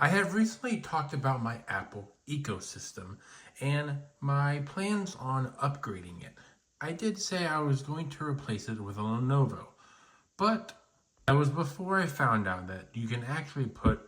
I have recently talked about my Apple ecosystem and my plans on upgrading it. I did say I was going to replace it with a Lenovo, but that was before I found out that you can actually put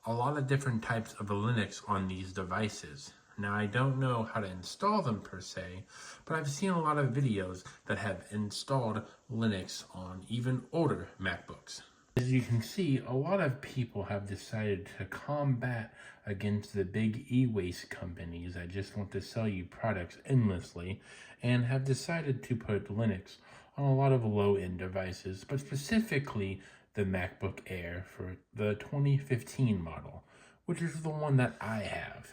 a lot of different types of Linux on these devices. Now, I don't know how to install them per se, but I've seen a lot of videos that have installed Linux on even older MacBooks. As you can see, a lot of people have decided to combat against the big e-waste companies that just want to sell you products endlessly and have decided to put Linux on a lot of low-end devices, but specifically the MacBook Air for the 2015 model, which is the one that I have.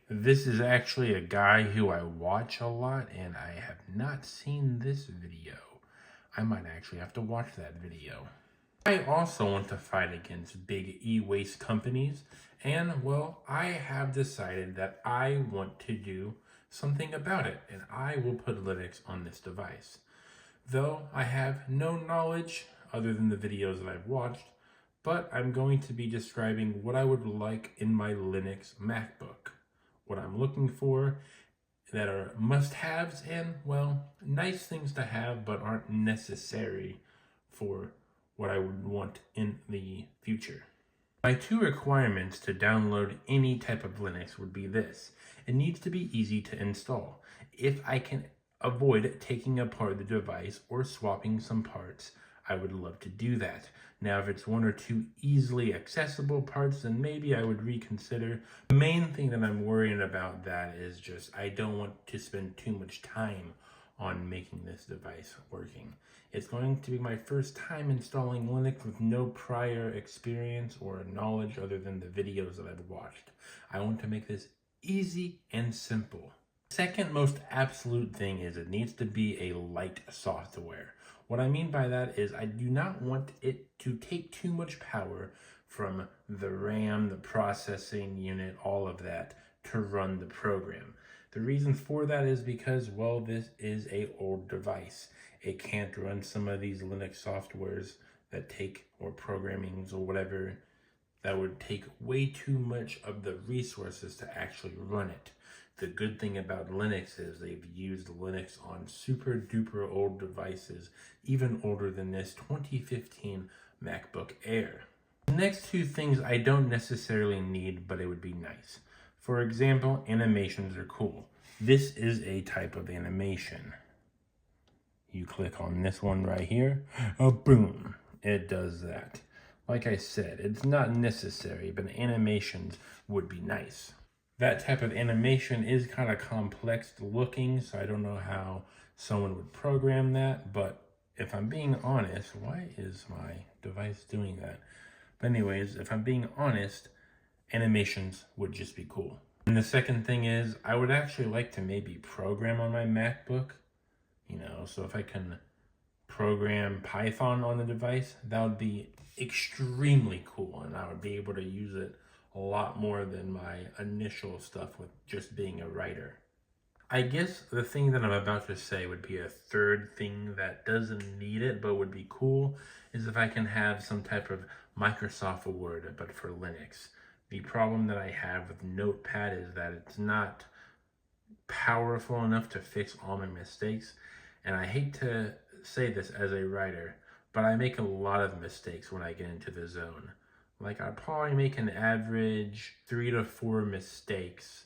This is actually a guy who I watch a lot, and I have not seen this video. I might actually have to watch that video. I also want to fight against big e-waste companies, and well, I have decided that I want to do something about it, and I will put Linux on this device. Though I have no knowledge other than the videos that I've watched, but I'm going to be describing what I would like in my Linux MacBook, what I'm looking for that are must-haves and, well, nice things to have but aren't necessary for what I would want in the future. My two requirements to download any type of Linux would be this. It needs to be easy to install. If I can avoid taking apart the device or swapping some parts, I would love to do that. Now, if it's one or two easily accessible parts, then maybe I would reconsider. The main thing that I'm worrying about that is just I don't want to spend too much time on making this device working. It's going to be my first time installing Linux with no prior experience or knowledge other than the videos that I've watched. I want to make this easy and simple. Second most absolute thing is it needs to be a light software. What I mean by that is I do not want it to take too much power from the RAM, the processing unit, all of that to run the program. The reason for that is because, well, this is an old device. It can't run some of these Linux softwares that take, or programmings or whatever, that would take way too much of the resources to actually run it. The good thing about Linux is they've used Linux on super duper old devices, even older than this 2015 MacBook Air. The next two things I don't necessarily need, but it would be nice. For example, animations are cool. This is a type of animation. You click on this one right here, boom, it does that. Like I said, it's not necessary, but animations would be nice. That type of animation is kind of complex looking, so I don't know how someone would program that, but if I'm being honest, why is my device doing that? But anyways, if I'm being honest, animations would just be cool. And the second thing is, I would actually like to maybe program on my MacBook, so if I can program Python on the device, that would be extremely cool, and I would be able to use it a lot more than my initial stuff with just being a writer. I guess the thing that I'm about to say would be a third thing that doesn't need it but would be cool is if I can have some type of Microsoft Word but for Linux. The problem that I have with Notepad is that it's not powerful enough to fix all my mistakes, and I hate to say this as a writer, but I make a lot of mistakes when I get into the zone. Like, I probably make an average 3 to 4 mistakes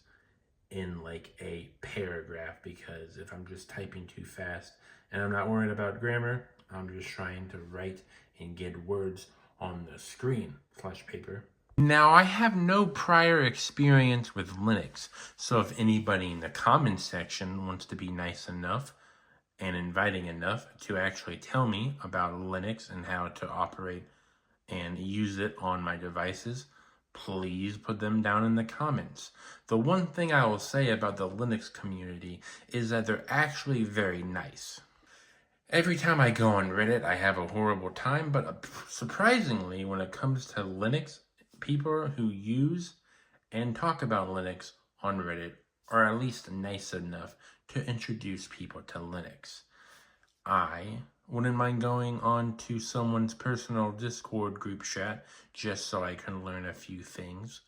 in like a paragraph, because if I'm just typing too fast and I'm not worried about grammar, I'm just trying to write and get words on the screen / paper. Now, I have no prior experience with Linux, so if anybody in the comments section wants to be nice enough and inviting enough to actually tell me about Linux and how to operate and use it on my devices, please put them down in the comments. The one thing I will say about the Linux community is that they're actually very nice. Every time I go on Reddit, I have a horrible time, but surprisingly, when it comes to Linux, people who use and talk about Linux on Reddit are at least nice enough to introduce people to Linux. I wouldn't mind going on to someone's personal Discord group chat just so I can learn a few things.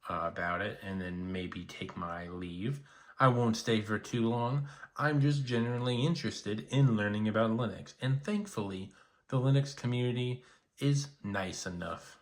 about it and then maybe take my leave. I won't stay for too long. I'm just genuinely interested in learning about Linux, and thankfully, the Linux community is nice enough.